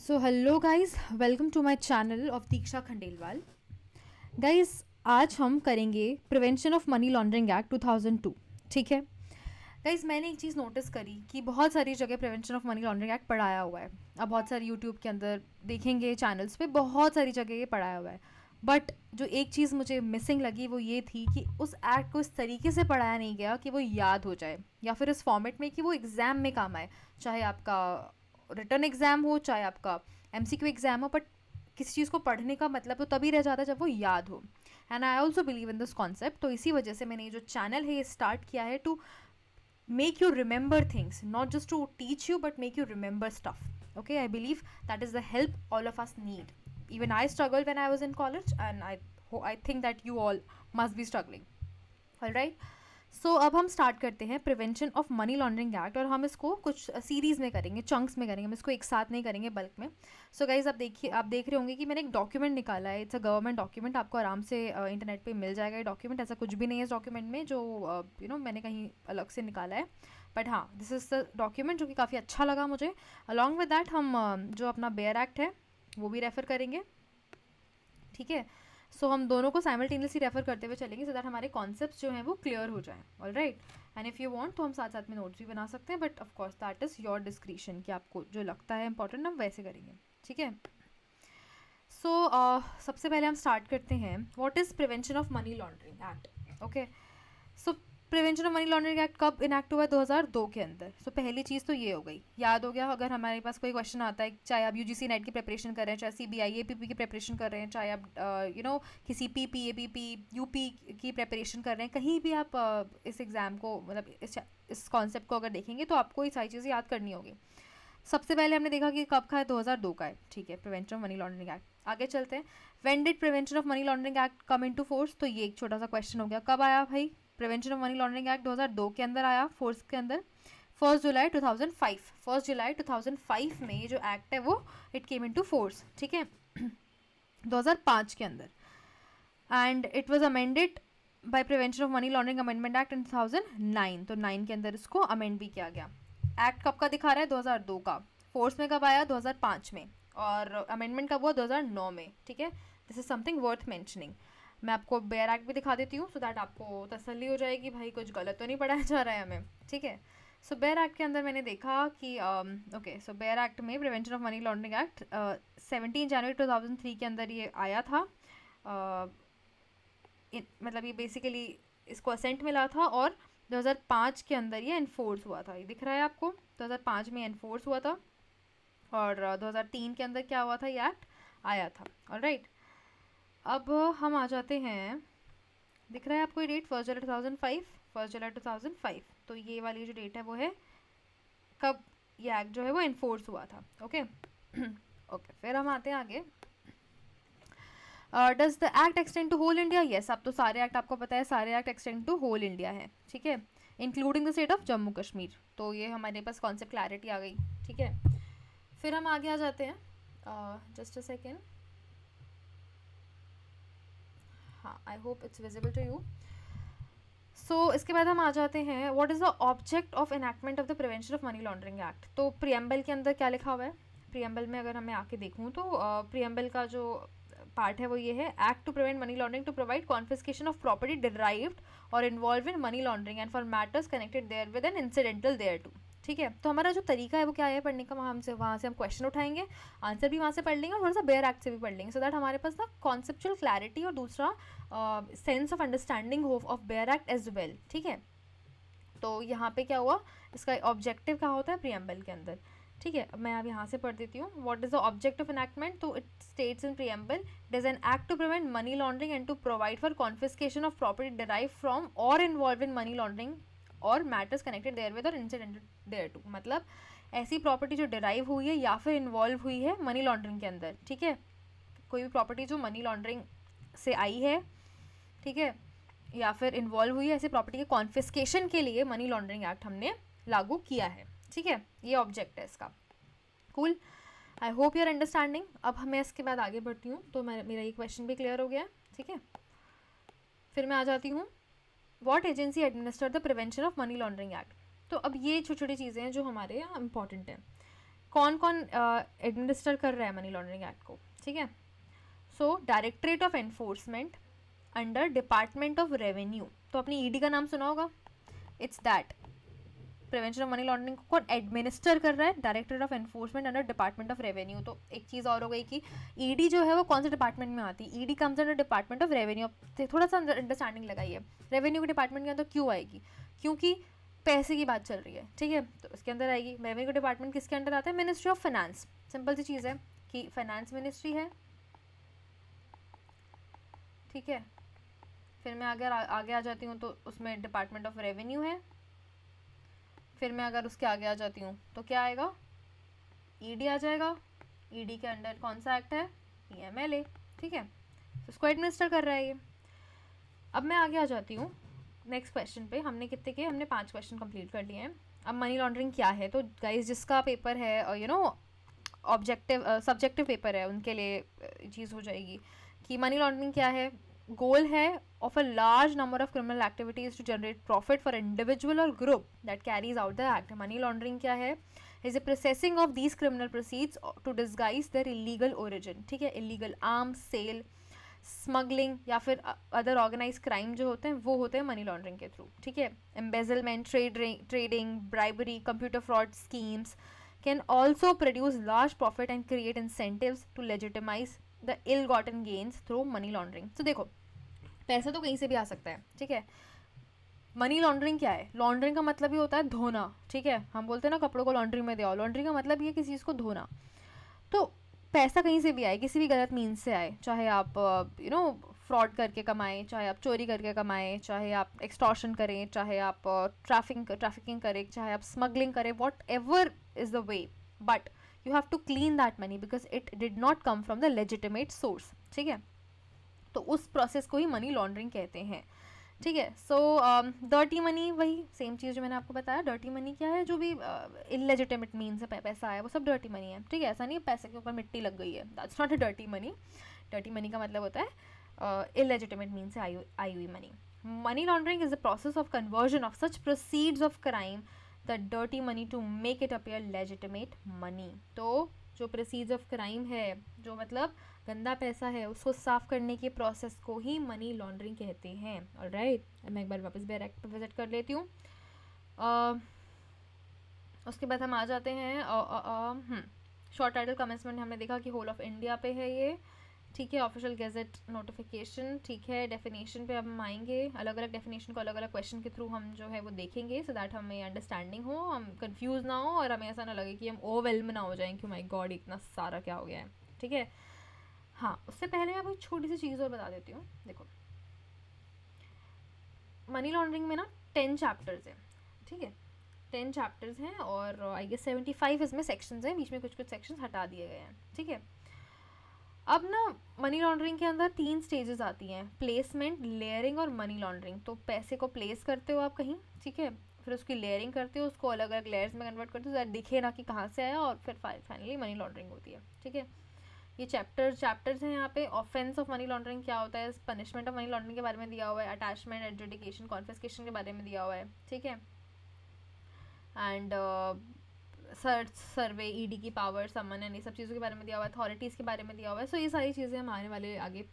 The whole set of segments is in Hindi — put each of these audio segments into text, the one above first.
So hello guys, welcome to my channel of Diksha Khandelwal. Guys, आज हम करेंगे prevention of money laundering act 2002। ठीक है गाइस, मैंने एक चीज़ नोटिस करी कि बहुत सारी जगह prevention of money laundering act पढ़ाया हुआ है। अब बहुत सारी यूट्यूब के अंदर देखेंगे, चैनल्स पे बहुत सारी जगह ये पढ़ाया हुआ है। बट जो एक चीज़ मुझे मिसिंग लगी वो ये थी कि उस एक्ट को इस तरीके से पढ़ाया नहीं गया कि वो याद हो जाए, या फिर इस फॉर्मेट में कि वो एग्ज़ाम में काम आए। चाहे आपका रिटर्न एग्ज़ाम हो, चाहे आपका एमसीक्यू एग्ज़ाम हो, बट किसी चीज़ को पढ़ने का मतलब तो तभी रह जाता है जब वो याद हो। And I also believe in this concept. तो इसी वजह से मैंने ये जो चैनल है ये स्टार्ट किया है to make you remember things, not just to teach you but make you remember stuff. Okay, I believe that is the help all of us need. Even I struggled when I was in college, and I think that you all must be struggling. All right. सो अब हम स्टार्ट करते हैं prevention of money laundering act, और हम इसको कुछ सीरीज़ में करेंगे, चंक्स में करेंगे, हम इसको एक साथ नहीं करेंगे, बल्क में। सो गाइज, आप देख रहे होंगे कि मैंने एक डॉक्यूमेंट निकाला है। इट्स अ गवर्नमेंट डॉक्यूमेंट, आपको आराम से इंटरनेट पे मिल जाएगा ये डॉक्यूमेंट। ऐसा कुछ भी नहीं है इस डॉक्यूमेंट में जो मैंने कहीं अलग से निकाला है। बट हाँ, दिस इज़ द डॉक्यूमेंट जो कि काफ़ी अच्छा लगा मुझे। अलॉन्ग विद दैट हम जो अपना बेयर एक्ट है वो भी रेफ़र करेंगे। ठीक है, सो हम दोनों को साइमल्टेनियसली रेफर करते हुए चलेंगे, सो दैट हमारे कॉन्सेप्ट्स जो हैं वो क्लियर हो जाएं। All right, and if you want तो हम साथ साथ में नोट्स भी बना सकते हैं, but of course that is your discretion कि आपको जो लगता है इंपॉर्टेंट हम वैसे करेंगे। ठीक है, सो सबसे पहले हम स्टार्ट करते हैं, what is prevention of money laundering act. Okay, so prevention of money laundering act कब इनैक्ट हुआ है? 2002 के अंदर। सो पहली चीज़ तो ये हो गई, याद हो गया। अगर हमारे पास कोई क्वेश्चन आता है, चाहे आप यूजीसी नेट की प्रिपरेशन कर रहे हैं, चाहे सीबीआई एपीपी की प्रिपरेशन कर रहे हैं, चाहे आप किसी पीपी एपीपी यूपी की प्रिपरेशन कर रहे हैं, कहीं भी आप इस एग्ज़ाम को मतलब इस कॉन्सेप्ट को अगर देखेंगे तो आपको ये सारी चीज़ें याद करनी होगी। सबसे पहले हमने देखा कि कब का है, 2002 का है। ठीक है, prevention of money laundering act. आगे चलते हैं, when did prevention of money laundering act come into force? तो ये एक छोटा सा क्वेश्चन हो गया, कब आया भाई? Prevention of money laundering act 2002 के अंदर आया, फोर्स के अंदर 1 जुलाई 2005। 1 जुलाई 2005 में ये जो एक्ट है वो इट केम इनटू फोर्स। ठीक है, 2005 के अंदर। And it was amended bye prevention of money laundering amendment act in 2009। तो 9 के अंदर इसको अमेंड भी किया गया। एक्ट कब का दिखा रहा है? 2002 का। फोर्स में कब आया? 2005 में। और अमेंडमेंट कब हुआ? 2009 में। ठीक है, this is something worth mentioning. मैं आपको बेयर एक्ट भी दिखा देती हूँ, सो दैट आपको तसल्ली हो जाएगी, भाई कुछ गलत तो नहीं पढ़ाया जा रहा है हमें। ठीक है, सो बेयर एक्ट के अंदर मैंने देखा कि ओके, सो बेयर एक्ट में prevention of money laundering act 17 जनवरी 2003 के अंदर ये आया था। मतलब ये बेसिकली इसको असेंट मिला था, और 2005 के अंदर ये इन्फोर्स हुआ था। ये दिख रहा है आपको, 2005 में इन्फोर्स हुआ था, और 2003 के अंदर क्या हुआ था, ये एक्ट आया था। ऑलराइट, अब हम आ जाते हैं, दिख रहा है आपको ये डेट, 1 जुलाई 2005। 1 जुलाई 2005, तो ये वाली जो डेट है वो है कब ये एक्ट जो है वो इन्फोर्स हुआ था। ओके ओके, फिर हम आते हैं आगे। Does the act extend to whole India? Yes, अब तो सारे एक्ट आपको पता है, सारे act extend to whole India है। ठीक है, including the state of Jammu Kashmir. तो ये हमारे पास कॉन्सेप्ट क्लैरिटी आ गई। ठीक है, फिर हम आगे आ जाते हैं, जस्ट अ सेकेंड। हाँ, I hope it's visible to you. So इसके बाद हम आ जाते हैं, what is the object of enactment of the prevention of money laundering act. तो प्रियम्बल के अंदर क्या लिखा हुआ है? प्रियम्बल में अगर मैं आके देखूँ तो प्रियम्बल का जो पार्ट है वो ये है, act to prevent money laundering to provide confiscation of property derived or involve in money laundering and for matters connected therewith an incidental thereto. ठीक है, तो हमारा जो तरीका है वो क्या है पढ़ने का, वहाँ से हम क्वेश्चन उठाएंगे, आंसर भी वहाँ से पढ़ लेंगे, और थोड़ा सा बेयर एक्ट से भी पढ़ लेंगे, सो दैट हमारे पास ना कॉन्सेप्चुअल क्लैरिटी और दूसरा sense of understanding of bare act as well. ठीक है, तो यहाँ पे क्या हुआ, इसका ऑब्जेक्टिव क्या होता है प्रियम्बल के अंदर। ठीक है, अब मैं अब यहाँ से पढ़ देती हूँ, what is the object of enactment. तो it states in preamble, it is an act to prevent money laundering and to provide for confiscation of property derive from or involve in money laundering or matters connected therewith or incidental there to. मतलब ऐसी प्रॉपर्टी जो डिराइव हुई है या फिर इन्वॉल्व हुई है मनी लॉन्ड्रिंग के अंदर। ठीक है, कोई भी प्रॉपर्टी जो मनी लॉन्ड्रिंग से आई है, ठीक है, या फिर इन्वॉल्व हुई है, ऐसी प्रॉपर्टी के कॉन्फिस्केशन के लिए मनी लॉन्ड्रिंग एक्ट हमने लागू किया है। ठीक है, ये ऑब्जेक्ट है इसका। Cool, I hope you are understanding. अब मैं इसके बाद आगे बढ़ती हूँ, तो मेरा ये क्वेश्चन भी क्लियर हो गया। ठीक है, फिर मैं आ जाती हूँ, what agency administer the prevention of money laundering act. तो अब ये छोटी छोटी चीज़ें हैं जो हमारे यहाँ इंपॉर्टेंट हैं। कौन कौन एडमिनिस्टर कर रहा है मनी लॉन्ड्रिंग एक्ट को, ठीक है। So directorate of enforcement under department of revenue, तो अपनी ईडी का नाम सुना होगा, it's that. Prevention of money laundering को कौन एडमिनिस्टर कर रहा है, directorate of enforcement under department of revenue. तो एक चीज़ और हो गई कि ईडी जो है वो कौन से डिपार्टमेंट में आती है, ED comes under department of revenue. थोड़ा सा अंडरस्टैंडिंग लगाइए, रेवेन्यू के डिपार्टमेंट के अंदर क्यों आएगी, क्योंकि पैसे की बात चल रही है, ठीक है, तो उसके अंदर आएगी। रेवेन्यू डिपार्टमेंट किसके अंडर आता है, मिनिस्ट्री ऑफ फाइनेंस। सिंपल सी चीज़ है कि फाइनेंस मिनिस्ट्री है, ठीक है। फिर मैं अगर आगे आ जाती हूँ तो उसमें डिपार्टमेंट ऑफ रेवेन्यू है। फिर मैं अगर उसके आगे आ जाती हूँ तो क्या आएगा, ईडी आ जाएगा। ईडी के अंडर कौन सा एक्ट है, ईएमएलए, ठीक है, तो उसको एडमिनिस्टर कर रहा है ये। अब मैं आगे आ जाती हूँ नेक्स्ट क्वेश्चन पे। हमने कितने के, हमने 5 क्वेश्चन कंप्लीट कर लिए हैं। अब मनी लॉन्ड्रिंग क्या है, तो गाइस जिसका पेपर है you know objective subjective paper है उनके लिए चीज़ हो जाएगी कि मनी लॉन्ड्रिंग क्या है। गोल है of a large number of criminal activities to generate profit for individual or group that carries out the act. Money laundering क्या है, is a processing of these criminal proceeds to disguise their illegal origin, ठीक है। illegal arms sale, स्मगलिंग या फिर अदर ऑर्गेनाइज क्राइम जो होते हैं वो होते हैं मनी लॉन्ड्रिंग के थ्रू, ठीक है। Embezzlement, trading, bribery, computer fraud schemes can also produce large profit and create incentives to legitimise the ill gotten gains through money laundering. तो देखो पैसा तो कहीं से भी आ सकता है, ठीक है। मनी लॉन्ड्रिंग क्या है, लॉन्ड्रिंग का मतलब ही होता है धोना, ठीक है। हम बोलते हैं ना कपड़ों को लॉन्ड्री में दे, लॉन्ड्री का मतलब ये किसी चीज़ को धोना। तो पैसा कहीं से भी आए, किसी भी गलत मीन्स से आए, चाहे आप फ्रॉड करके कमाएं, चाहे आप चोरी करके कमाएं, चाहे आप एक्सटॉर्शन करें, चाहे आप ट्रैफिकिंग करें, चाहे आप स्मगलिंग करें, whatever is the way, but you have to clean that money because it did not come from the legitimate source, ठीक है। तो उस प्रोसेस को ही मनी लॉन्ड्रिंग कहते हैं, ठीक है। सो डर्टी मनी, वही सेम चीज़ जो मैंने आपको बताया। डर्टी मनी क्या है, जो भी इलेजिटिमेट मीन से पैसा आया वो सब डर्टी मनी है, ठीक है। ऐसा नहीं है पैसे के ऊपर मिट्टी लग गई है, that's not a dirty money. Dirty money का मतलब होता है इलेजिटिमेट मीन से आई हुई money. Money laundering is the process of conversion of such proceeds of crime the dirty money to make it appear legitimate money. तो जो प्रोसीड्स ऑफ क्राइम है, जो मतलब गंदा पैसा है, उसको साफ करने की प्रोसेस को ही मनी लॉन्ड्रिंग कहते हैं। ऑलराइट, मैं एक बार वापस बैर एक्ट पर विजिट कर लेती हूँ। उसके बाद हम आ जाते हैं शॉर्ट टाइटल कमेंसमेंट। हमने देखा कि होल ऑफ इंडिया पे है ये, ठीक है। ऑफिशियल गैजेट नोटिफिकेशन, ठीक है। डेफिनेशन पे अब हम आएंगे, अलग अलग डेफिनेशन को अलग अलग क्वेश्चन के थ्रू हम जो है वो देखेंगे, सो दैट हमें अंडरस्टैंडिंग हो, हम कंफ्यूज ना हो और हमें ऐसा ना लगे कि हम ओवरवेल्म ना हो जाएं कि माय गॉड इतना सारा क्या हो गया है, ठीक है। हाँ, उससे पहले मैं एक छोटी सी चीज़ और बता देती हूँ। देखो मनी लॉन्ड्रिंग में ना 10 चैप्टर्स हैं, ठीक है। 10 चैप्टर्स हैं और आई गेस 75 इसमें सेक्शंस हैं, बीच में कुछ कुछ सेक्शंस हटा दिए गए हैं, ठीक है। अब ना मनी लॉन्ड्रिंग के अंदर 3 स्टेजेस आती हैं, प्लेसमेंट, लेयरिंग और मनी लॉन्ड्रिंग। तो पैसे को प्लेस करते हो आप कहीं, ठीक है, फिर उसकी लेयरिंग करते हो, उसको अलग अलग लेयर्स में कन्वर्ट करते हो ताकि दिखे ना कि कहाँ से आया, और फिर फाइनली मनी लॉन्ड्रिंग होती है, ठीक है। ये चैप्टर्स हैं यहाँ पे। ऑफेंस ऑफ मनी लॉन्ड्रिंग क्या होता है, पनिशमेंट ऑफ मनी लॉन्ड्रिंग के बारे में दिया हुआ है, अटैचमेंट, एडजुडिकेशन, कॉन्फिस्केशन के बारे में दिया हुआ है, ठीक है। एंड सर्च, सर्वे, ईडी की पावर, समन एंड ये सब चीज़ों के बारे में दिया हुआ है, अथॉरिटीज़ के बारे में दिया हुआ है। सो ये सारी चीज़ें हम आने वाले आगे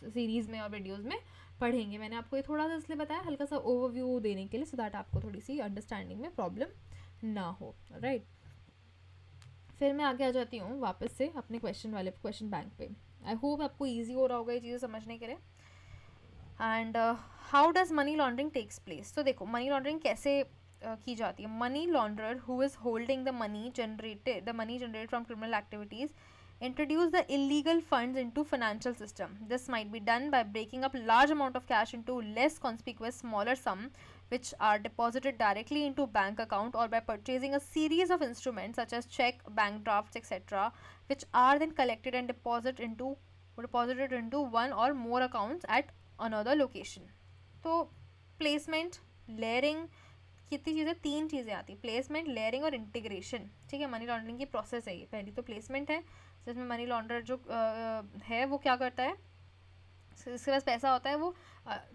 सीरीज़ में और वीडियोज़ में पढ़ेंगे। मैंने आपको ये थोड़ा सा इसलिए बताया हल्का सा ओवरव्यू देने के लिए, सो दैट आपको थोड़ी सी अंडरस्टैंडिंग में प्रॉब्लम ना हो, राइट। फिर मैं आगे आ जाती हूँ वापस से अपने क्वेश्चन वाले क्वेश्चन बैंक पे। आई होप आपको ईजी हो रहा होगा ये चीज़ें समझने के लिए। And how does money laundering takes place. तो देखो मनी लॉन्ड्रिंग कैसे की जाती है। Money launderer who is holding the money generated from criminal activities introduce the illegal funds into financial system. This might be done by breaking up large amount of cash into less conspicuous smaller sum which are deposited directly into bank account, or by purchasing a series of instruments such as check, bank drafts, etc., which are then collected and deposited into one or more accounts at another location. तो प्लेसमेंट, लेयरिंग, कितनी चीज़ें, 3 चीज़ें आती हैं, प्लेसमेंट, लेयरिंग और इंटीग्रेशन, ठीक है। मनी लॉन्ड्रिंग की प्रोसेस है ये। पहली तो प्लेसमेंट है, जिसमें मनी लॉन्ड्रर जो है वो क्या करता है, जिसके पास पैसा होता है वो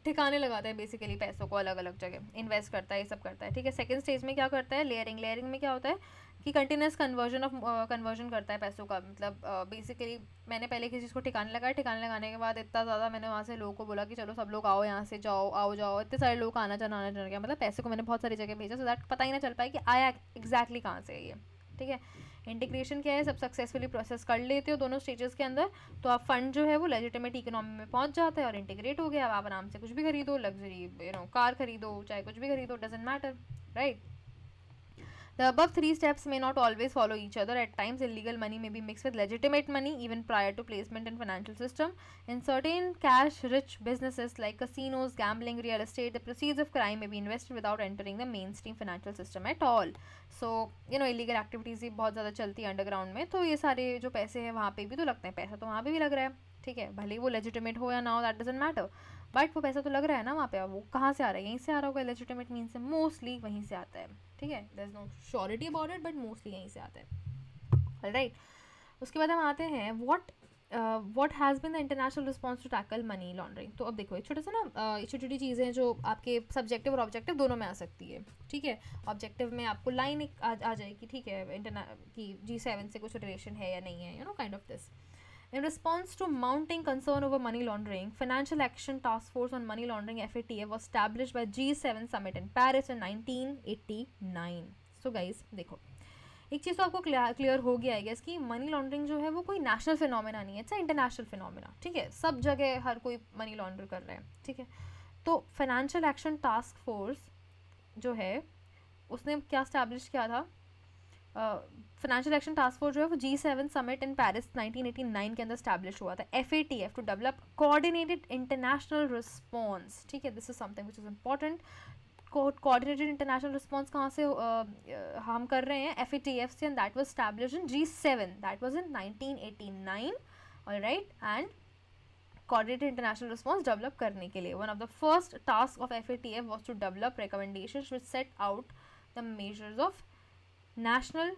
ठिकाने लगाता है बेसिकली पैसों को, अलग अलग जगह इन्वेस्ट करता है, ये सब करता है, ठीक है। सेकंड स्टेज में क्या करता है, लेयरिंग। लेयरिंग में क्या होता है, कि कंटिन्यूस कन्वर्जन करता है पैसों का, मतलब बेसिकली मैंने पहले किसी चीज़ को ठिकाने लगाया, ठिकाने लगाने के बाद इतना ज़्यादा मैंने वहाँ से लोगों को बोला कि चलो सब लोग आओ यहाँ से, जाओ आओ जाओ, इतने सारे लोग आना जाना गया, मतलब पैसे को मैंने बहुत सारी जगह भेजा, सो दैट पता ही ना चल पाए कि आया एग्जैक्टली कहाँ से है ये, ठीक है। इंटीग्रेशन क्या है, सब सक्सेसफुली प्रोसेस कर लेते हो दोनों स्टेजेस के अंदर, तो आप फंड जो है वो लेजिटिमेट इकोनॉमी में पहुंच जाता है और इंटीग्रेट हो गया, अब आप आराम से कुछ भी खरीदो, लग्जरी कार खरीदो, चाहे कुछ भी खरीदो, doesn't matter, right. The above three steps may not always follow each other. At times, illegal money may be mixed with legitimate money even prior to placement in financial system. In certain cash-rich businesses like casinos, gambling, real estate, the proceeds of crime may be invested without entering the mainstream financial system at all. So, illegal activities ही बहुत ज़्यादा चलती है अंडरग्राउंड में, तो ये सारे जो पैसे हैं वहाँ पे भी तो लगते हैं, पैसा तो वहाँ पे भी लग रहा है, ठीक है, भले ही वो लेजिटिमेट हो या ना हो, दैट डजंट मैटर, बट वो पैसा तो लग रहा है ना वहाँ पे, अब वो कहाँ से आ रहा है, यहीं से आ रहा होगा, लेजिटिमेट मीन से मोस्टली वहीं से आता है, ठीक है, there is no surety about it but mostly यहीं से आता है, राइट। उसके बाद हम आते हैं what has been the international response to tackle money laundering. तो अब देखो एक छोटा सा ना छोटी छोटी चीज़ें जो आपके सब्जेक्टिव और ऑब्जेक्टिव दोनों में आ सकती है, ठीक है। ऑब्जेक्टिव में आपको लाइन एक आ जाएगी, ठीक है, कि G7 से कुछ रिलेशन है या नहीं है, kind of this. In response to mounting concern over money laundering, Financial Action Task Force on Money Laundering (FATF) was established by G7 Summit in Paris in 1989. So guys, देखो एक चीज़ तो आपको क्लियर हो गया है कि मनी लॉन्ड्रिंग जो है वो कोई नेशनल फिनोमेना नहीं है, इट्स इंटरनेशनल फिनोमेना, ठीक है, सब जगह हर कोई मनी लॉन्ड्र कर रहा है, ठीक है। तो फाइनेंशियल एक्शन टास्क फोर्स जो है उसने क्या स्टैब्लिश किया था, फाइनेंशियल एक्शन टास्क फोर्स जो है वो G7 समिट इन पेरिस 1989 के अंदर स्टैब्लिश हुआ था, FATF, to develop coordinated international response, ठीक है, this is something which is important. Coordinated international response कहाँ से हम कर रहे हैं, FATF से, and that was established in G7, that was in 1989, alright, and coordinated international response develop करने के लिए one of the first task of FATF was to develop recommendations which set out the measures of national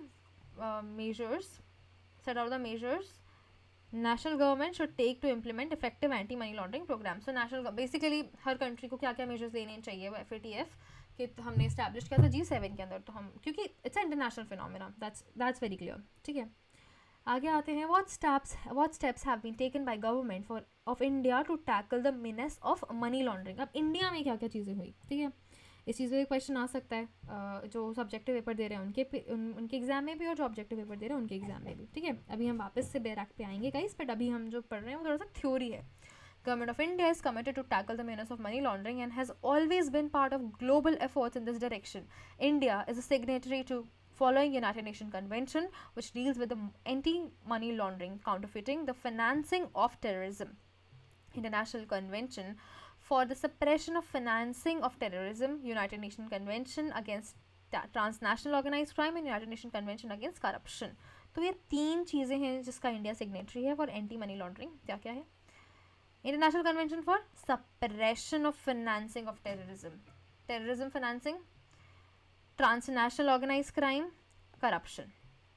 measures national government should take to implement effective anti money laundering programs. So national basically her country को क्या क्या measures लेने चाहिए वो FATF कि हमने establish किया था G7 के अंदर, तो हम क्योंकि it's an international phenomena, that's very clear, ठीक है। आगे आते हैं what steps have been taken by government of India to tackle the menace of money laundering। अब इंडिया में क्या क्या चीज़ें हुई, ठीक है, इस चीज़ में क्वेश्चन आ सकता है जो सब्जेक्टिव पेपर दे रहे हैं उनके एग्जाम में भी और जो ऑब्जेक्टिव पेपर दे रहे हैं उनके एग्जाम में भी, ठीक है। अभी हम वापस से बेयर एक्ट पे आएंगे गाइस, बट अभी हम जो पढ़ रहे हैं वो थोड़ा सा थ्योरी है। Government of India is committed to tackle the menace of money laundering and has always been part of global efforts in this direction. India is a signatory to following United Nations Convention which deals with the anti-money laundering, counterfeiting, the financing of terrorism, International Convention for the suppression of financing of terrorism, United Nations Convention against transnational organized crime and United Nations Convention against corruption। तो ये तीन चीज़ें हैं जिसका इंडिया सिग्नेटरी है फॉर एंटी मनी लॉन्ड्रिंग। क्या क्या है, international convention for suppression of financing of terrorism financing, transnational organise crime, corruption,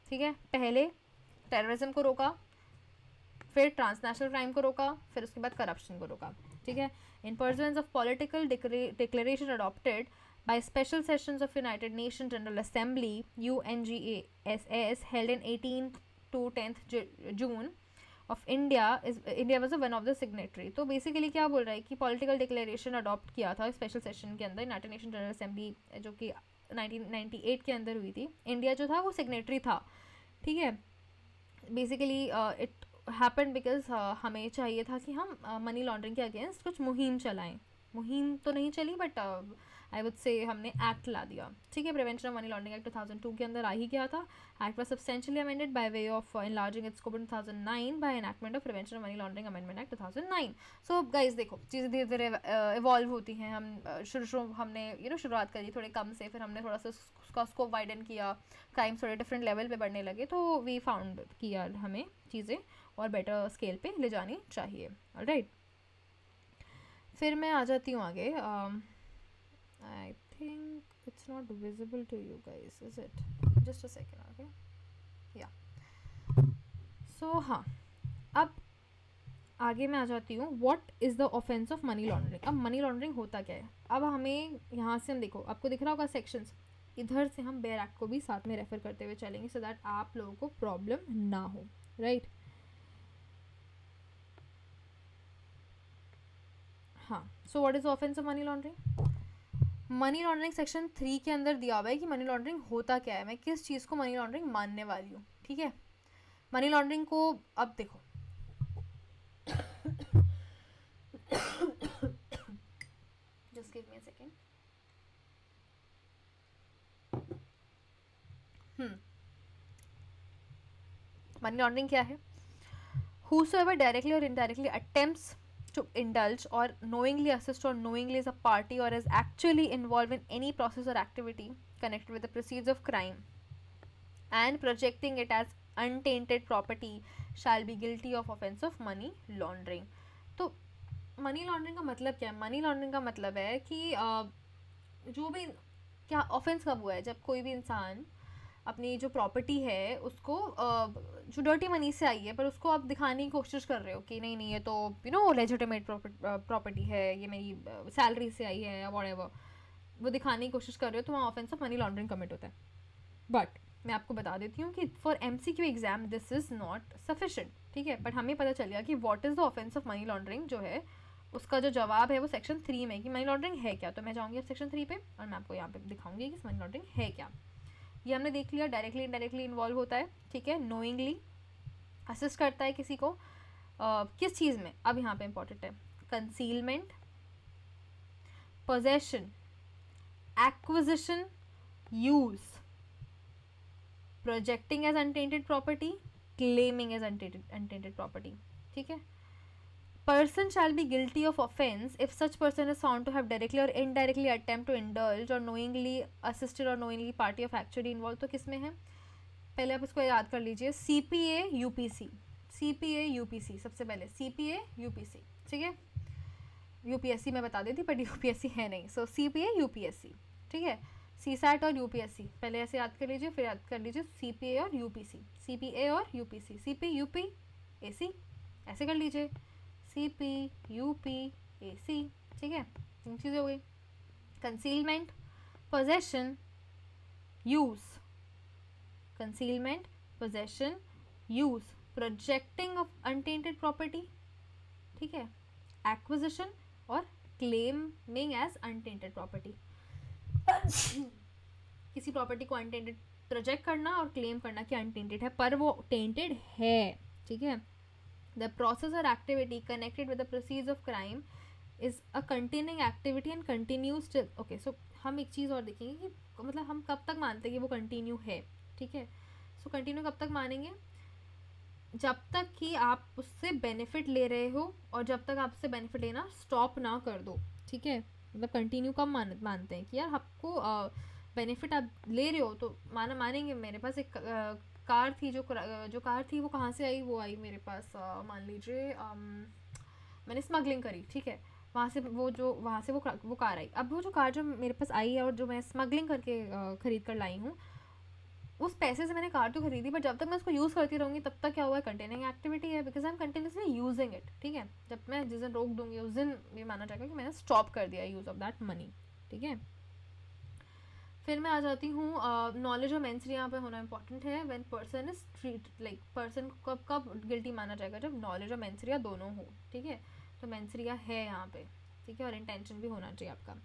ठीक है। पहले टेररिज्म को रोका, फिर ट्रांसनेशनल क्राइम को रोका, फिर उसके बाद करप्शन को रोका, ठीक है। In pursuance of political declaration adopted by special sessions of United Nations General Assembly UNGASS held in 18th to 10th June of India was one of the signatory। तो बेसिकली क्या बोल रहा है कि पॉलिटिकल डिक्लेरेशन अडॉप्ट किया था स्पेशल सेशन के अंदर यूनाइटेड नेशन जनरल असेंबली जो कि 1998 के अंदर हुई थी। इंडिया जो था वो सिग्नेटरी था, ठीक है। बेसिकली इट हैपन बिकॉज हमें चाहिए था कि हम मनी लॉन्ड्रिंग के अगेंस्ट कुछ मुहिम चलाएं। मुहिम तो नहीं चली बट आई वुड से हमने एक्ट ला दिया, ठीक है। Prevention of money laundering act 2002 के अंदर आ ही गया था। Act was substantially amended by way of enlarging its scope in 2009 by enactment of prevention of money laundering amendment act 2009। So guys देखो चीज़ें धीरे धीरे इवॉल्व होती हैं। हम हमने शुरुआत करी थोड़े कम से, फिर हमने थोड़ा सा उसका स्कोप वाइडन किया, क्राइम्स थोड़े डिफरेंट लेवल पे बढ़ने लगे, तो वी फाउंड किया हमें चीज़ें और बेटर स्केल पे ले जानी चाहिए, ऑलराइट। फिर मैं आ जाती हूँ आगे। I think it's not visible to you guys, is it? Just a second, okay, yeah. So हाँ, अब आगे मैं आ जाती हूँ what is the offence of money laundering. अब मनी लॉन्ड्रिंग होता क्या है? अब हमें यहाँ से हम देखो, आपको दिख रहा होगा सेक्शंस, इधर से हम बेयर एक्ट को भी साथ में रेफर करते हुए चलेंगे सो दैट आप लोगों को प्रॉब्लम ना हो, राइट। हाँ, so what is offence of money laundering? Money laundering section 3 के अंदर दिया हुआ है कि मनी लॉन्ड्रिंग होता क्या है, मैं किस चीज़ को मनी लॉन्ड्रिंग मानने वाली हूँ, ठीक है। मनी लॉन्ड्रिंग को अब देखो just give me a second. Money laundering क्या है? Whosoever directly or indirectly attempts to indulge or knowingly assist or knowingly is a party or is actually involved in any process or activity connected with the proceeds of crime and projecting it as untainted property shall be guilty of offence of money laundering. तो मनी लॉन्ड्रिंग का मतलब क्या है? मनी लॉन्ड्रिंग का मतलब है कि जो भी क्या ऑफेंस कब हुआ है, जब कोई भी इंसान अपनी जो प्रॉपर्टी है उसको जो डर्टी मनी से आई है पर उसको आप दिखाने की कोशिश कर रहे हो कि नहीं नहीं ये तो यू नो लेजिटिमेट प्रॉपर्टी है, ये मेरी सैलरी से आई है या व्हाटएवर, वो दिखाने की कोशिश कर रहे हो, तो वहाँ offence of money laundering commit होता है। बट मैं आपको बता देती हूँ कि for MCQ exam this is not sufficient, ठीक है। बट हमें पता चल गया कि what is the offence of money laundering जो है उसका जो जवाब है वो सेक्शन 3 में कि मनी लॉन्ड्रिंग है क्या। तो मैं जाऊँगी अब सेक्शन 3 पे और मैं आपको यहाँ पे दिखाऊंगी कि मनी लॉन्ड्रिंग है क्या। ये हमने देख लिया, डायरेक्टली इनडायरेक्टली इन्वॉल्व होता है, ठीक है, नोइंगली असिस्ट करता है किसी को किस चीज़ में। अब यहाँ पे इंपॉर्टेंट है concealment, possession, acquisition, use, projecting as untainted property, claiming as untainted property, ठीक है। Person shall be guilty of offence if such person is found to have directly or indirectly attempt to indulge or knowingly assisted or knowingly party of actually involved। तो किस में है? पहले आप इसको याद कर लीजिए, CPA UPC, CPA UPC, सबसे पहले CPA UPC, ठीक है। UPSC मैं बता देती बट UPSC है नहीं, सो CPA UPSC, ठीक है। CSAT और UPSC पहले ऐसे याद कर लीजिए, फिर याद कर लीजिए CPA और UPC, CPA और UPC, CP UPAC ऐसे कर लीजिए, CP UPAC, ठीक है। तीन चीज़ें हो गई, concealment, possession, use, concealment, possession, use, projecting of unattended property, ठीक है, एक्विजिशन और क्लेमिंग एज अनटेंटेड प्रॉपर्टी। किसी प्रॉपर्टी को अनटेंटेड प्रोजेक्ट करना और क्लेम करना कि अनटेंटेड है पर वो टेंटेड है, ठीक है। The process or activity connected with the proceeds of crime is a continuing activity and continues till okay, so हम एक चीज़ और देखेंगे कि मतलब हम कब तक मानते हैं कि वो कंटिन्यू है, ठीक है। सो कंटिन्यू कब तक मानेंगे? जब तक कि आप उससे बेनिफिट ले रहे हो और जब तक आप उससे बेनिफिट लेना स्टॉप ना कर दो, ठीक है। मतलब कंटिन्यू कब मानते हैं कि यार आपको बेनिफिट आप ले रहे हो तो मानेंगे। मेरे पास एक कार थी, जो कार थी वो कहाँ से आई? वो आई मेरे पास मान लीजिए मैंने स्मगलिंग करी, ठीक है, वहाँ से वो कार आई। अब वो जो कार जो मेरे पास आई है और जो मैं स्मगलिंग करके ख़रीद कर लाई हूँ, उस पैसे से मैंने कार तो खरीदी बट जब तक मैं उसको यूज़ करती रहूँगी तब तक क्या हुआ है? कंटेनिंग एक्टिविटी है, because I am continuously using it, ठीक है। जब मैं जिस दिन रोक दूँगी उस दिन ये माना जाएगा कि मैंने स्टॉप कर दिया यूज़ ऑफ दैट मनी, ठीक है। फिर मैं आ जाती हूँ नॉलेज ऑफ मेंसरी यहाँ पे होना इंपॉर्टेंट है। When person is treat like person कब गिल्टी माना जाएगा? जब नॉलेज और मेंसरिया दोनों हो, ठीक है। तो मेंसरिया है यहाँ पे, ठीक है, और इंटेंशन भी होना चाहिए आपका।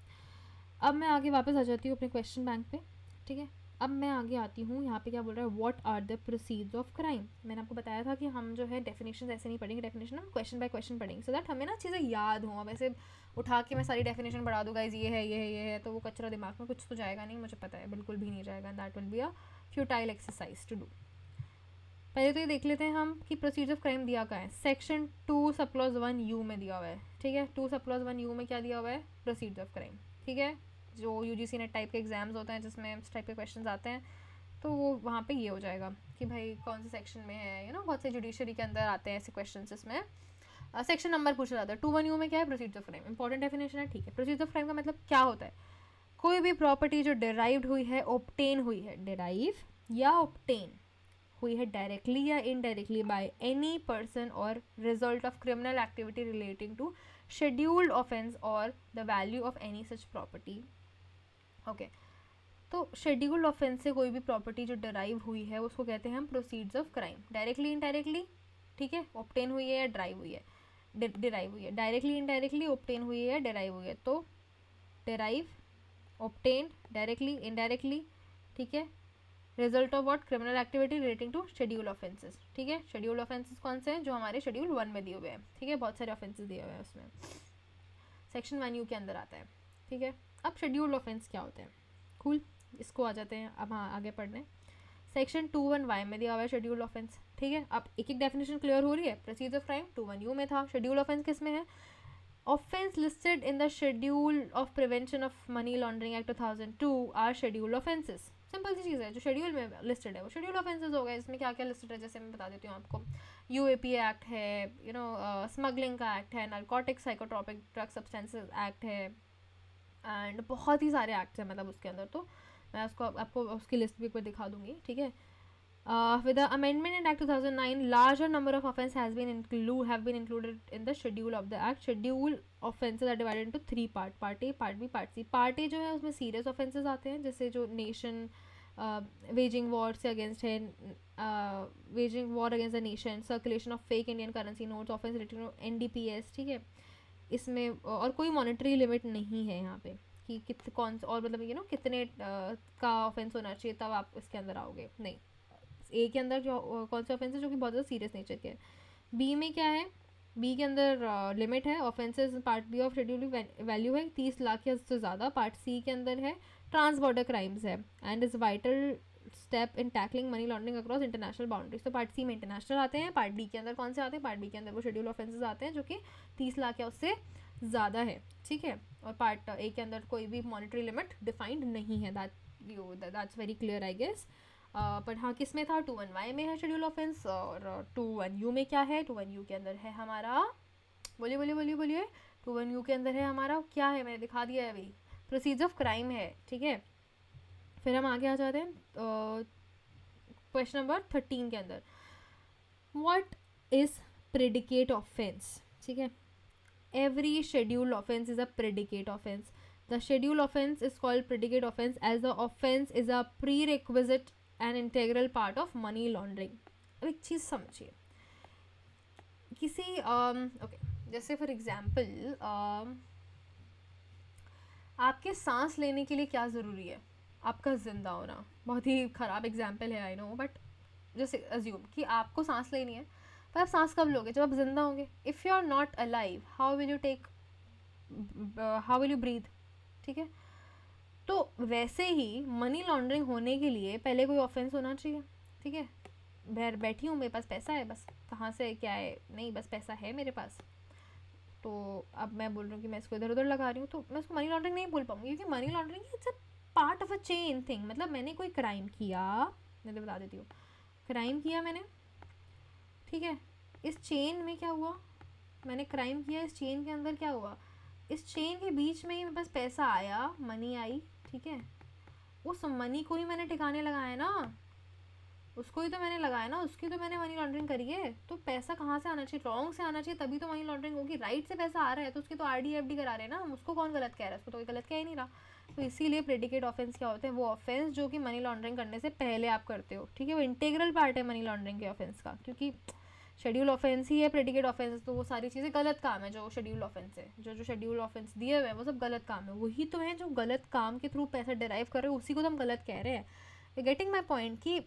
अब मैं आगे वापस आ जाती हूँ अपने क्वेश्चन बैंक पे, ठीक है। अब मैं आगे आती हूँ, यहाँ पे क्या बोल रहा है? What are the proceeds of crime. मैंने आपको बताया था कि हम जो है डेफिनेशन ऐसे नहीं पढ़ेंगे, डेफिनेशन हम क्वेश्चन बाय क्वेश्चन पढ़ेंगे सो दैट हमें ना चीज़ें याद हों। अब ऐसे उठा के मैं सारी डेफिनेशन बढ़ा दूँ गाइज ये है ये है ये है, तो वो कचरा दिमाग में कुछ तो जाएगा नहीं, मुझे पता है बिल्कुल भी नहीं जाएगा। That will be a futile exercise to do. पहले तो ये देख लेते हैं हम कि प्रोसीजर ऑफ क्राइम दिया क्या है। सेक्शन 2 सब क्लॉज 1 यू में दिया हुआ है, ठीक है। 2 सब क्लॉज 1 यू में क्या दिया हुआ है? प्रोसीजर ऑफ क्राइम, ठीक है। जो UGC नेट टाइप के एग्जाम्स होते हैं जिसमें इस टाइप के क्वेश्चन आते हैं तो वो वहाँ पे ये हो जाएगा कि भाई कौन से सेक्शन में है, यू नो, बहुत से जुडिशरी के अंदर आते हैं ऐसे क्वेश्चन इसमें सेक्शन नंबर पूछा जाता है। 2(1)(u) में क्या है? Procedure of crime, important definition है, ठीक है। प्रोसीजर ऑफ क्राइम का मतलब क्या होता है? कोई भी प्रॉपर्टी जो डिराइव्ड हुई है, ऑब्टेन हुई है, डिराइव या ऑब्टेन हुई है directly or indirectly by any person or result of criminal activity relating to scheduled offence or the value of any such property, okay. तो शेड्यूल्ड ऑफेंस से कोई भी प्रॉपर्टी जो डराइव हुई है उसको कहते हैं हम proceeds of crime, directly indirectly, ठीक है, ऑब्टेन हुई है या ड्राइव हुई है, डिराइव हुई है, डायरेक्टली इनडायरेक्टली ऑब्टेन हुई है या डिराइव हुई है, तो डिराइव, ऑब्टेन, डायरेक्टली, इनडायरेक्टली, ठीक है, result of what, criminal activity relating to schedule offences, ठीक है। शेड्यूल ऑफेंसेस कौन से हैं, जो हमारे शेड्यूल 1 में दिए हुए हैं, ठीक है, बहुत सारे ऑफेंसेस दिए हुए हैं उसमें, सेक्शन 1U के अंदर आता है, ठीक है। अब शेड्यूल ऑफेंस क्या होते हैं, कूल, इसको आ जाते हैं अब हाँ आगे पढ़ने। सेक्शन 21Y में दिया हुआ है शेड्यूल ऑफेंस, ठीक है। अब एक एक डेफिनेशन क्लियर हो रही है। प्रोसीजर ऑफ क्राइम 21U में था, शेड्यूल ऑफेंस किस में है, offence listed in the schedule of prevention of money laundering act 2002 are schedule offences. Simple सी चीज़ है, जो शेड्यूल में लिस्टेड है वो शेड्यूल ऑफेंसेस हो गए। इसमें क्या क्या लिस्टेड है, जैसे मैं बता देती हूँ आपको, UAPA एक्ट है, स्मगलिंग का एक्ट है, narcotic psychotropic drug substances act है, एंड बहुत ही सारे एक्ट्स हैं मतलब उसके अंदर। तो मैं उसको आपको उसकी लिस्ट भी एक बार दिखा दूंगी, ठीक है। With the amendment in Act 2009, larger number of offences have been included in the schedule of the Act. Schedule offences are divided into 3 part: Part A, Part B, Part C. Part A जो है उसमें serious offences आते हैं, जैसे जो nation waging war से against है, waging war against the nation, circulation of fake Indian currency notes, offence related to NDPS, ठीक है। इसमें और कोई मॉनेटरी लिमिट नहीं है यहाँ पे कि कौन और मतलब कितने का ऑफेंस होना चाहिए तब आप इसके अंदर आओगे, नहीं। ए के अंदर जो कौन से ऑफेंस है जो कि बहुत ज़्यादा सीरियस नेचर के हैं। बी में क्या है, बी के अंदर लिमिट है, offences part B of schedule value है 30 लाख या उससे ज़्यादा। पार्ट सी के अंदर है ट्रांस बॉर्डर क्राइम्स है and is vital step in tackling money laundering across international boundaries. तो पार्ट सी में इंटरनेशनल आते हैं। पार्ट डी के अंदर कौन से आते हैं, पार्ट डी के अंदर वो शेड्यूल ऑफेंसेस आते हैं जो कि 30 लाख या उससे ज़्यादा है, ठीक है। और पार्ट ए के अंदर कोई भी मॉनेटरी लिमिट डिफाइंड नहीं है, that's very clear I guess. But हाँ किस में था, 21Y में है शेड्यूल ऑफेंस। और 21U में क्या है, 21U के अंदर है हमारा, बोलिए बोलिए बोलिए बोलिए, 21U के अंदर है हमारा क्या है, मैंने दिखा दिया है अभी, प्रोसीजर ऑफ क्राइम है, ठीक है। फिर हम आगे आ जाते हैं क्वेश्चन नंबर 13 के अंदर, व्हाट इज प्रेडिकेट ऑफेंस, ठीक है। Every schedule offence is a predicate offence. The schedule offence is called predicate offence as the offence is a prerequisite an integral part of money laundering. अब एक चीज़ समझिए, किसी ओके जैसे फॉर एग्जांपल आपके सांस लेने के लिए क्या ज़रूरी है, आपका जिंदा होना। बहुत ही ख़राब एग्जांपल है आई नो, बट जैसे अज्यूम कि आपको सांस लेनी है, पर आप सांस कब लोगे, जब आप जिंदा होंगे। If you are not alive how will you breathe, ठीक है। तो वैसे ही मनी लॉन्ड्रिंग होने के लिए पहले कोई ऑफेंस होना चाहिए, ठीक है। बैठी हूँ, मेरे पास पैसा है, बस कहाँ से क्या है, नहीं बस पैसा है मेरे पास, तो अब मैं बोल रही हूँ कि मैं इसको इधर उधर लगा रही हूँ, तो मैं उसको मनी लॉन्ड्रिंग नहीं बोल पाऊँगी, क्योंकि money laundering it's a part of a chain thing. मतलब मैंने कोई क्राइम किया, मैं तो बता देती हूँ, क्राइम किया मैंने, ठीक है। इस चेन में क्या हुआ, मैंने क्राइम किया, इस चेन के अंदर क्या हुआ, इस चेन के बीच में ही मेरे पास पैसा आया, मनी आई, ठीक है। उस मनी को ही मैंने ठिकाने लगाया ना, उसको ही तो मैंने लगाया ना, उसकी तो मैंने मनी लॉन्ड्रिंग करी है। तो पैसा कहाँ से आना चाहिए, रॉन्ग से आना चाहिए, तभी तो मनी लॉन्ड्रिंग होगी। राइट से पैसा आ रहा है तो उसकी तो RD FD करा रहे हैं ना हम, उसको कौन गलत कह रहा है, उसको तो कोई गलत कह ही नहीं रहा। तो इसीलिए प्रेडिकेट ऑफेंस क्या होते हैं, वो ऑफेंस जो कि मनी लॉन्ड्रिंग करने से पहले आप करते हो, ठीक है। वो इंटीग्रल पार्ट है मनी लॉन्ड्रिंग के ऑफेंस का, क्योंकि शेड्यूल ऑफेंस ही है प्रेडिकेट ऑफेंस, तो वो सारी चीज़ें गलत काम है जो शेड्यूल ऑफेंस है, जो शेड्यूल ऑफेंस दिए हुए हैं वो सब गलत काम है। वही तो है जो गलत काम के थ्रू पैसा डिराइव कर रहे हैं, उसी को तो हम गलत कह रहे हैं। यू गेटिंग माई पॉइंट कि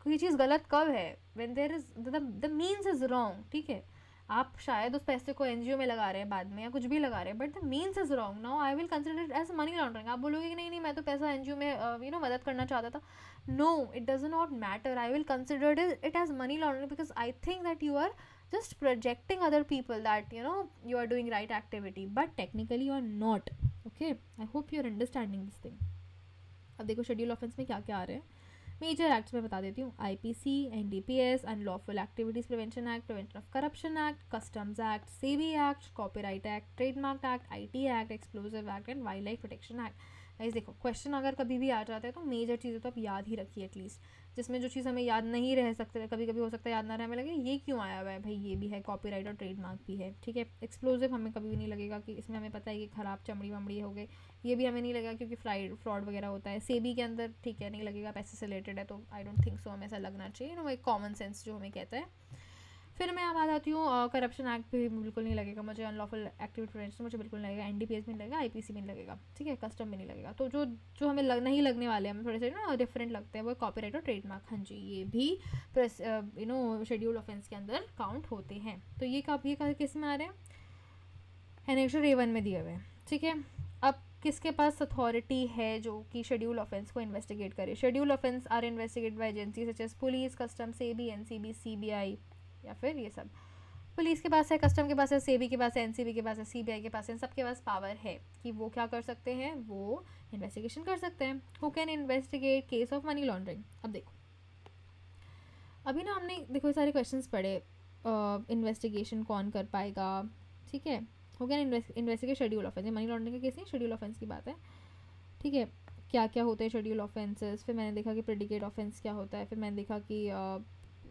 कोई चीज़ गलत कब है, when there is the means is wrong, ठीक है। आप शायद उस पैसे को NGO में लगा रहे हैं बाद में या कुछ भी लगा रहे हैं, but the means is wrong. Now I will consider it as money laundering. आप बोलोगे कि नहीं नहीं मैं तो पैसा NGO में मदद करना चाहता था, no it does not matter, I will consider it as money laundering because I think that you are just projecting other people that you are doing right activity, but technically you are not, okay। I hope you are understanding this thing। अब देखो शेड्यूल ऑफेंस में क्या क्या आ रहे हैं, मेजर एक्ट्स में बता देती हूँ। IPC, NDPS, unlawful activities prevention act, prevention of corruption act, customs act, SEBI act, copyright act, trademark act, IT act, explosive act and wild life protection act. Guys देखो, क्वेश्चन अगर कभी भी आ जाता है तो मेजर चीज़ें तो आप याद ही रखिए एटलीस्ट, जिसमें जो चीज़ हमें याद नहीं रह सकते, कभी कभी हो सकता है याद ना रहे, हमें लगे ये क्यों आया हुआ है भाई, ये भी है, कॉपीराइट और ट्रेडमार्क भी है, ठीक है। एक्सप्लोजिव हमें कभी भी नहीं लगेगा कि इसमें हमें पता है कि ख़राब चमड़ी वमड़ी हो गई, ये भी हमें नहीं लगेगा क्योंकि फ्रॉड वगैरह होता है। सेबी के अंदर ठीक है नहीं लगेगा, पैसे से रिलेटेड है, तो आई डोंट थिंक सो हमें ऐसा लगना चाहिए, नो, एक कॉमन सेंस जो हमें कहता है। फिर मैं अब आ जाती हूँ करप्शन एक्ट भी बिल्कुल नहीं लगेगा मुझे, अनलॉफुल एक्टिविटी प्रिवेंशन मुझे बिल्कुल नहीं लगेगा, एनडीपीएस भी नहीं लगेगा, आईपीसी भी नहीं लगेगा, ठीक है, कस्टम भी नहीं लगेगा। तो जो जो हमें नहीं लगने वाले हैं, हमें थोड़े से ना डिफरेंट लगते हैं, वो कॉपीराइट और ट्रेडमार्क, हाँ जी, ये भी यू नो शेड्यूल ऑफेंस के अंदर काउंट होते हैं। तो ये किस में आ रहे हैं, एनेक्सर A1 में दिए हुए हैं, ठीक है। अब किसके पास अथॉरिटी है जो कि शेड्यूल ऑफेंस को इन्वेस्टिगेट करे? Schedule offence are investigate by agency such as police, custom, SEBI, NCB, CBI, या फिर ये सब। पुलिस के पास है, कस्टम के पास है, सेबी के पास है, एनसीबी के पास है, सीबीआई के पास है, सबके पास पावर है कि वो क्या कर सकते हैं, वो इन्वेस्टिगेशन कर सकते हैं। Who can investigate case of money laundering? अब देखो, अभी ना हमने देखो ये सारे क्वेश्चंस पढ़े, इन्वेस्टिगेशन कौन कर पाएगा, ठीक है। Who can investigate schedule offence, money laundering का केस नहीं, शेड्यूल ऑफेंस की बात है, ठीक है। क्या क्या होते हैं शेड्यूल ऑफेंसेस, फिर मैंने देखा कि प्रेडिकेट ऑफेंस क्या होता है, फिर मैंने देखा कि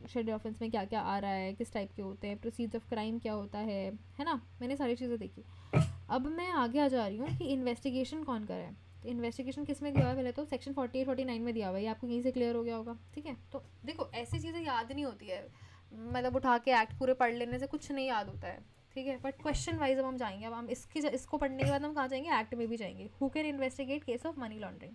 शेड्यूल ऑफेंस में क्या क्या आ रहा है, किस टाइप के होते हैं, प्रोसीड्स ऑफ क्राइम क्या होता है ना, मैंने सारी चीज़ें देखी। अब मैं आगे आ जा रही हूँ कि इन्वेस्टिगेशन कौन करे। तो इन्वेस्टिगेशन किस में दिया हुआ है? पहले तो सेक्शन 48 49 में दिया हुआ है, ये आपको यहीं से क्लियर हो गया होगा, ठीक है। तो देखो ऐसी चीज़ें याद नहीं होती है, मतलब उठा के एक्ट पूरे पढ़ लेने से कुछ नहीं याद होता है, ठीक है। बट क्वेश्चन वाइज अब हम जाएंगे, अब हम इसको पढ़ने के बाद हम कहाँ जाएंगे, एक्ट में भी जाएंगे। Who can investigate case of money laundering?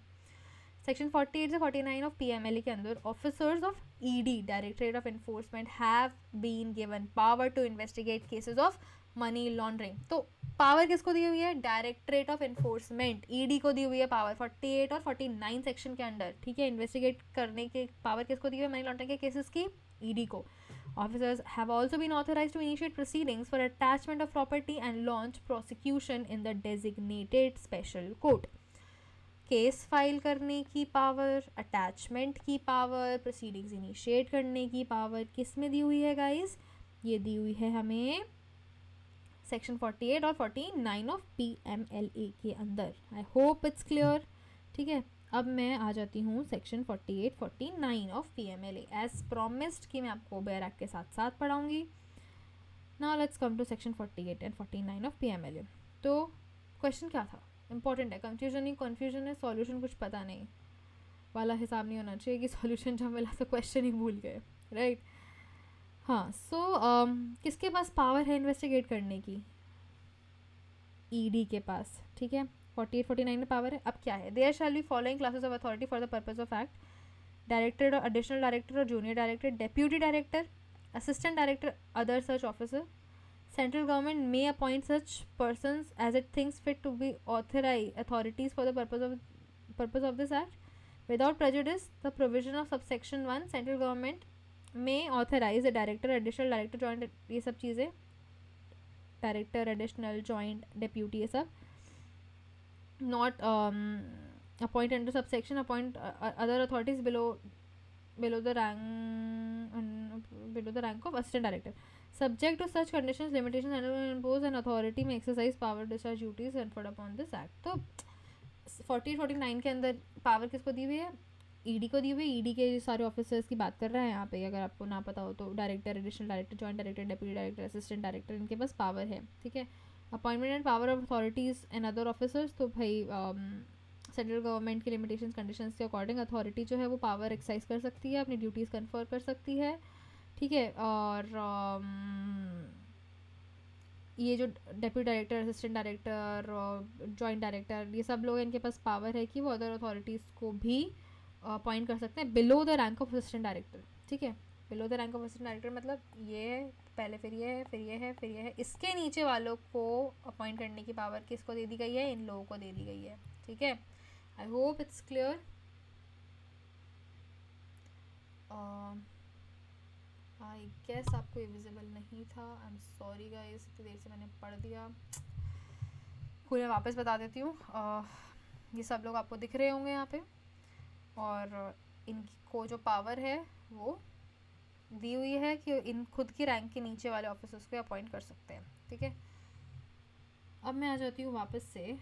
Section 48 से 49 ऑफ पीएमएलए के अंदर officers of ED, directorate of enforcement, have been given power to investigate cases of money laundering. तो पावर किसको दी हुई है? डायरेक्टरेट ऑफ एनफोर्समेंट, ईडी को दी हुई है पावर 48 और 49 सेक्शन के अंदर, ठीक है। इन्वेस्टिगेट करने के पावर किसको दी हुई है मनी लॉन्ड्रिंग के केसेस की? ईडी को। Officers have also been authorized to initiate proceedings for attachment of property and launch prosecution in the designated special court. Case file करने की पावर, अटैचमेंट की पावर, प्रोसीडिंग्स इनिशिएट करने की पावर किस में दी हुई है गाइस? ये दी हुई है हमें सेक्शन 48 और 49 ऑफ पीएमएलए के अंदर। आई होप इट्स क्लियर, ठीक है। अब मैं आ जाती हूँ section 48 49 of PMLA, as promised कि मैं आपको बेयर एक्ट के साथ साथ पढ़ाऊँगी। Now let's come to section 48 and 49 of PMLA. तो क्वेश्चन क्या था? इंपॉर्टेंट है, कन्फ्यूजन है, सॉल्यूशन कुछ पता नहीं वाला हिसाब नहीं होना चाहिए कि सॉल्यूशन जब मिला तो क्वेश्चन ही भूल गए, राइट। हाँ, सो किसके पास पावर है इन्वेस्टिगेट करने की? ईडी के पास, ठीक है। 48 49 में पावर है। अब क्या है? There shall be following classes of authority for the purpose of act: director और एडिशनल डायरेक्टर और junior director, deputy director, assistant director, other such officer. Central government may appoint such persons as it thinks fit to be authorized authorities for the purpose of this act. Without prejudice, the provision of subsection 1, central government may authorize a director, additional director, joint, ये सब चीज़ें, डायरेक्टर, एडिशनल, जॉइंट, डेप्यूटी, ये सब not appoint under subsection, appoint other authorities below the rank of assistant director, subject to such conditions, limitations, and impose an authority may exercise power, discharge duties conferred upon this act. तो 40 49 के अंदर पावर किसको दी हुई है? ईडी को दी हुई है। ईडी के सारे ऑफिसर्स की बात कर रहा है यहाँ पे, अगर आपको ना पता हो तो director, additional director, joint director, deputy director, assistant director, इनके पास पावर है, ठीक है। Appointment and power of authorities and other officers, तो भाई सेंट्रल गवर्नमेंट के लिमिटेशंस कंडीशंस के अकॉर्डिंग अथॉरिटी जो है वो पावर एक्सरसाइज कर सकती है, अपनी ड्यूटीज़ कन्फर कर सकती है, ठीक है। और ये जो डेप्यूटी डायरेक्टर, असिस्टेंट डायरेक्टर और जॉइंट डायरेक्टर, ये सब लोग इनके पास पावर है कि वो अदर अथॉरिटीज़ को भी अपॉइंट कर सकते हैं below the rank of assistant director, ठीक है। Below the rank of assistant director मतलब ये है पहले, फिर ये है, फिर ये है, फिर ये है, इसके नीचे वालों को अपॉइंट करने की पावर किसको दे दी गई है? इन लोगों को दे दी गई है, ठीक है। I hope it's clear. I guess आपको ये विजिबल नहीं था, आई एम सॉरी गाइस, इतनी देर से मैंने पढ़ दिया। पूरे वापस बता देती हूँ। ये सब लोग आपको दिख रहे होंगे यहाँ पे, और इनको जो पावर है वो दी हुई है कि इन खुद की रैंक के नीचे वाले ऑफिसर्स को अपॉइंट कर सकते हैं, ठीक है। अब मैं आ जाती हूँ वापस से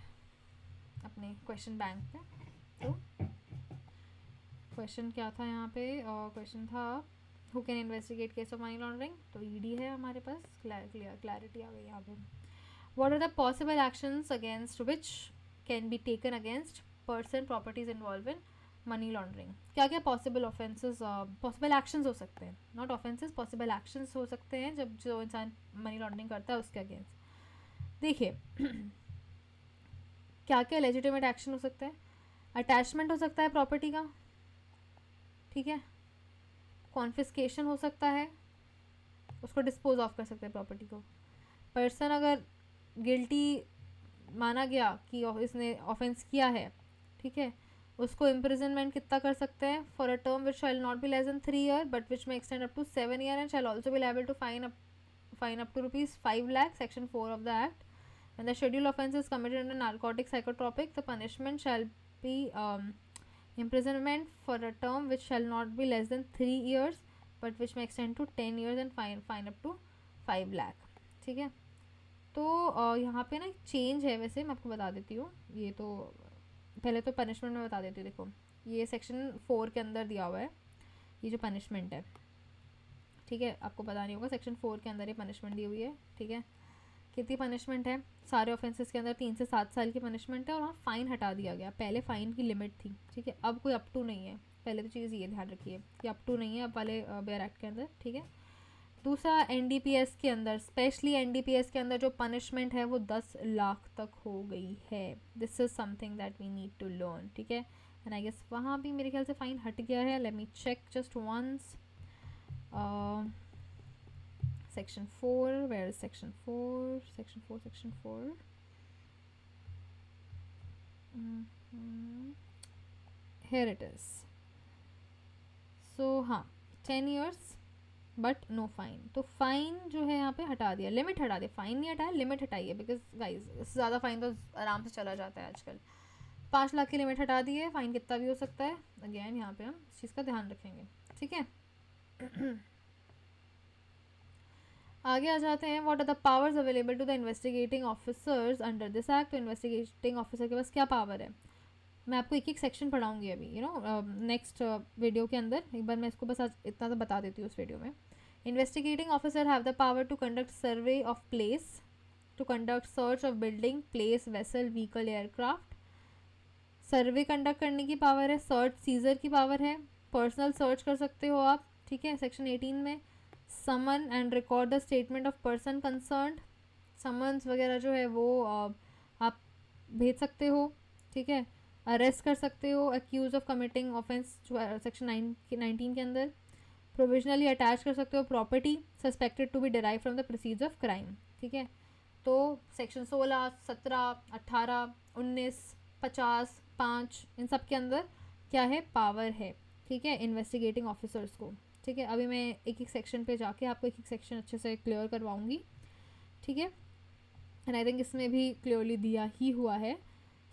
अपने क्वेश्चन बैंक पे। तो क्वेश्चन क्या था यहाँ पे? क्वेश्चन था who can investigate case of money laundering, तो ईडी है हमारे पास। क्लैरिटी आ गई यहाँ पे। What are the possible actions against which can be taken against person properties involve in money laundering? क्या क्या पॉसिबल ऑफेंसेस, पॉसिबल एक्शंस हो सकते हैं, नॉट ऑफेंसेस, पॉसिबल एक्शंस हो सकते हैं जब जो इंसान मनी लॉन्ड्रिंग करता है उसके अगेंस्ट। देखिए क्या क्या लेजिटिमेट एक्शन हो सकते हैं। अटैचमेंट हो सकता है प्रॉपर्टी का, ठीक है। कॉन्फिस्केशन हो सकता है, उसको डिस्पोज ऑफ कर सकते हैं प्रॉपर्टी को। पर्सन अगर गिल्टी माना गया कि इसने ऑफेंस किया है, ठीक है, उसको इम्प्रिजनमेंट कितना कर सकते हैं? For a term which shall not be less than 3 year but which may extend up to 7 year and shall also be liable to fine up to ₹5 lakh, section 4 of the act. When the scheduled offence is committed under narcotic psychotropic, the punishment shall be imprisonment for a term which shall not be less than 3 years but which may extend to 10 years and fine up to 5 lakh, ठीक है। तो यहाँ पे ना एक चेंज है, वैसे मैं आपको बता देती हूँ। ये तो पहले तो पनिशमेंट में बता देती हूँ। देखो ये सेक्शन 4 के अंदर दिया हुआ है ये जो पनिशमेंट है, ठीक है। आपको पता नहीं होगा, सेक्शन 4 के अंदर ये पनिशमेंट दी हुई है, ठीक है। कितनी पनिशमेंट है? सारे ऑफेंसेस के अंदर 3 से 7 साल की पनिशमेंट है और वहाँ फ़ाइन हटा दिया गया। पहले फ़ाइन की लिमिट थी, ठीक है, अब कोई अप टू नहीं है। पहले तो चीज़ ये ध्यान रखिए कि अप टू नहीं है अब वाले बेयर एक्ट के अंदर, ठीक है। दूसरा एनडीपीएस के अंदर, स्पेशली एनडीपीएस के अंदर जो पनिशमेंट है वो 10 लाख तक हो गई है। This is something that we need to learn, ठीक है। एंड आई गेस वहाँ भी मेरे ख्याल से फ़ाइन हट गया है। Let me check just once. Section 4, where is section 4? Section 4. Here it is. So हाँ 10 years बट नो फाइन। तो फाइन जो है यहाँ पे हटा दिया, लिमिट हटा दिया, फाइन नहीं हटाया, लिमिट हटाई है। बिकॉज गाइज इससे ज़्यादा फाइन तो आराम से चला जाता है आजकल। 5 लाख की लिमिट हटा दी है, फाइन कितना भी हो सकता है। अगेन यहाँ पे हम इस चीज़ का ध्यान रखेंगे, ठीक है। आगे आ जाते हैं। What are the powers available to the investigating officers under this act. तो इन्वेस्टिगेटिंग ऑफिसर के पास क्या पावर है? मैं आपको एक एक सेक्शन पढ़ाऊंगी अभी, नेक्स्ट वीडियो के अंदर। एक बार मैं इसको बस आज इतना तो बता देती हूँ उस वीडियो में। Investigating officer have the power to conduct survey of place, to conduct search of building, place, vessel, vehicle, aircraft. Survey conduct करने की पावर है, सर्च सीजर की पावर है, पर्सनल सर्च कर सकते हो आप, ठीक है, सेक्शन 18 में। Summon and record the statement of person concerned. Summons वगैरह जो है वो आप भेज सकते हो, ठीक है। अरेस्ट कर सकते हो accuse of committing offence section 19 के अंदर। प्रोविजनली अटैच कर सकते हो property suspected to be derive from the proceeds of crime, ठीक है। तो सेक्शन 16, 17, 18, 19, 50, 5 इन सब के अंदर क्या है? पावर है, ठीक है, इन्वेस्टिगेटिंग ऑफिसर्स को, ठीक है। अभी मैं एक एक सेक्शन पे जाके आपको एक एक सेक्शन अच्छे से क्लियर करवाऊंगी, ठीक है। एंड आई थिंक इसमें भी क्लियरली दिया ही हुआ है।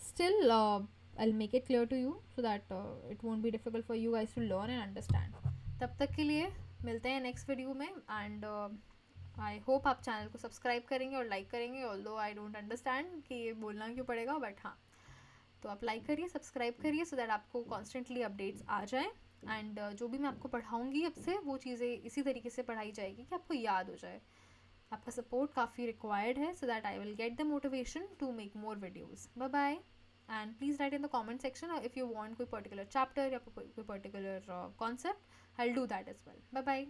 Still I'll make it clear to you so that it won't be difficult for you guys to learn and understand. तब तक के लिए मिलते हैं नेक्स्ट वीडियो में। एंड आई होप आप चैनल को सब्सक्राइब करेंगे और लाइक करेंगे। ऑल्दो आई डोंट अंडरस्टैंड कि ये बोलना क्यों पड़ेगा, बट हाँ, तो आप लाइक करिए, सब्सक्राइब करिए सो दैट आपको कॉन्स्टेंटली अपडेट्स आ जाएँ। एंड जो भी मैं आपको पढ़ाऊँगी अब से वो चीज़ें इसी तरीके से पढ़ाई जाएगी कि आपको याद हो जाए। आपका सपोर्ट काफ़ी रिक्वायर्ड है so that I will get the motivation to make more videos. Bye bye. And please write in the comment section if you want कोई पर्टिकुलर चैप्टर या कोई particular concept, I will do that as well. Bye bye.